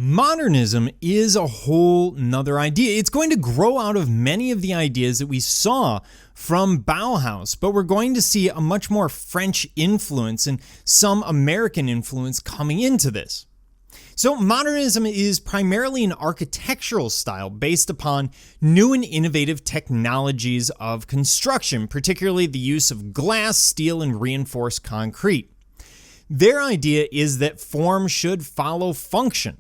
Modernism is a whole nother idea. It's going to grow out of many of the ideas that we saw from Bauhaus, but we're going to see a much more French influence and some American influence coming into this. So modernism is primarily an architectural style based upon new and innovative technologies of construction, particularly the use of glass, steel, and reinforced concrete. Their idea is that form should follow function,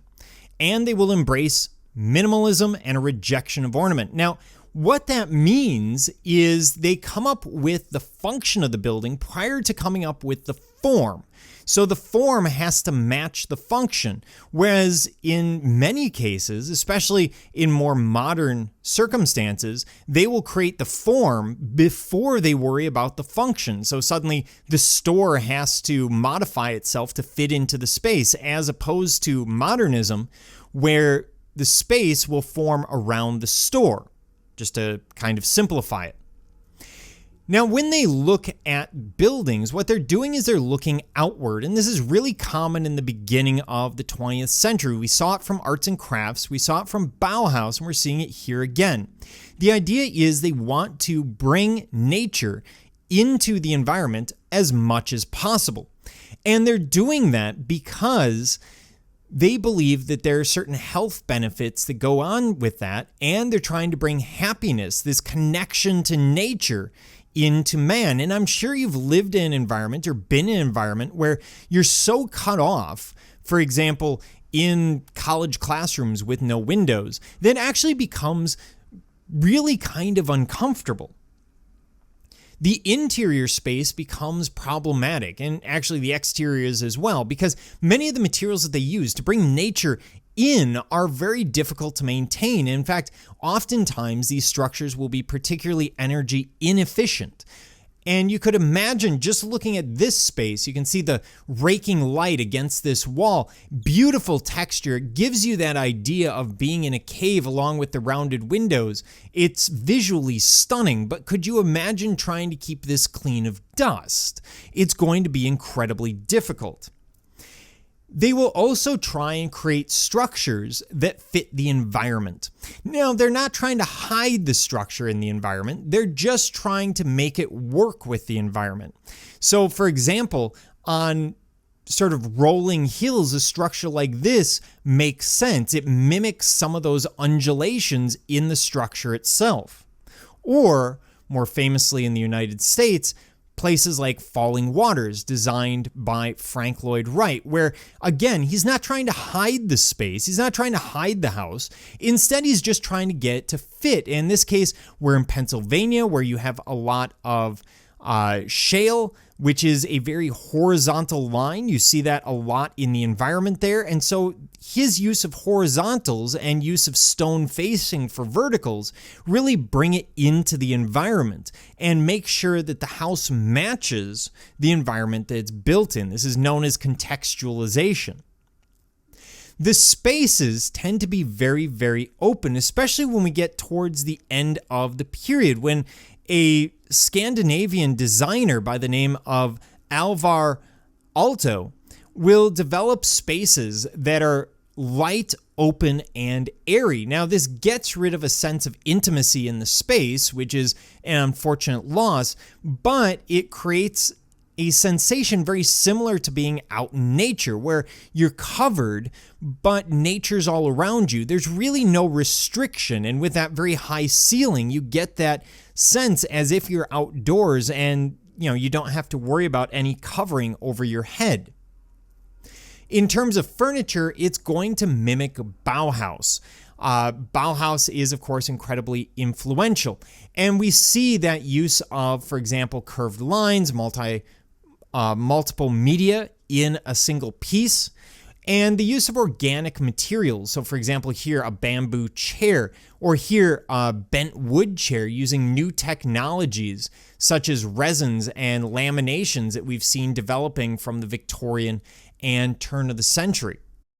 and they will embrace minimalism and a rejection of ornament. Now, what that means is they come up with the function of the building prior to coming up with the form. So the form has to match the function, whereas in many cases, especially in more modern circumstances, they will create the form before they worry about the function. So suddenly the store has to modify itself to fit into the space, as opposed to modernism, where the space will form around the store, just to kind of simplify it. Now, when they look at buildings, what they're doing is they're looking outward, and this is really common in the beginning of the 20th century. We saw it from arts and crafts, we saw it from Bauhaus, and we're seeing it here again. The idea is they want to bring nature into the environment as much as possible, and they're doing that because they believe that there are certain health benefits that go on with that, and they're trying to bring happiness, this connection to nature, into man. And I'm sure you've lived in an environment or been in an environment where you're so cut off, for example, in college classrooms with no windows, that it actually becomes really kind of uncomfortable. The interior space becomes problematic, and actually the exteriors as well, because many of the materials that they use to bring nature in are very difficult to maintain. In fact, oftentimes these structures will be particularly energy inefficient. And you could imagine, just looking at this space, you can see the raking light against this wall. Beautiful texture. It gives you that idea of being in a cave along with the rounded windows. It's visually stunning, but could you imagine trying to keep this clean of dust? It's going to be incredibly difficult. They will also try and create structures that fit the environment. Now, they're not trying to hide the structure in the environment. They're just trying to make it work with the environment. So, for example, on sort of rolling hills, a structure like this makes sense. It mimics some of those undulations in the structure itself. Or, more famously in the United States, places like Falling Waters, designed by Frank Lloyd Wright, where, again, he's not trying to hide the space. He's not trying to hide the house. Instead, he's just trying to get it to fit. In this case, we're in Pennsylvania, where you have a lot of shale, which is a very horizontal line. You see that a lot in the environment there. And so his use of horizontals and use of stone facing for verticals really bring it into the environment and make sure that the house matches the environment that it's built in. This is known as contextualization. The spaces tend to be very, very open, especially when we get towards the end of the period, when a Scandinavian designer by the name of Alvar Aalto will develop spaces that are light, open, and airy. Now, this gets rid of a sense of intimacy in the space, which is an unfortunate loss, but it creates a sensation very similar to being out in nature, where you're covered, but nature's all around you. There's really no restriction, and with that very high ceiling, you get that sense as if you're outdoors and you don't have to worry about any covering over your head. In terms of furniture, it's going to mimic Bauhaus. Bauhaus is, of course, incredibly influential, and we see that use of, for example, curved lines, multiple media in a single piece, and the use of organic materials. So, for example, here a bamboo chair, or here a bent wood chair using new technologies such as resins and laminations that we've seen developing from the Victorian and turn of the century.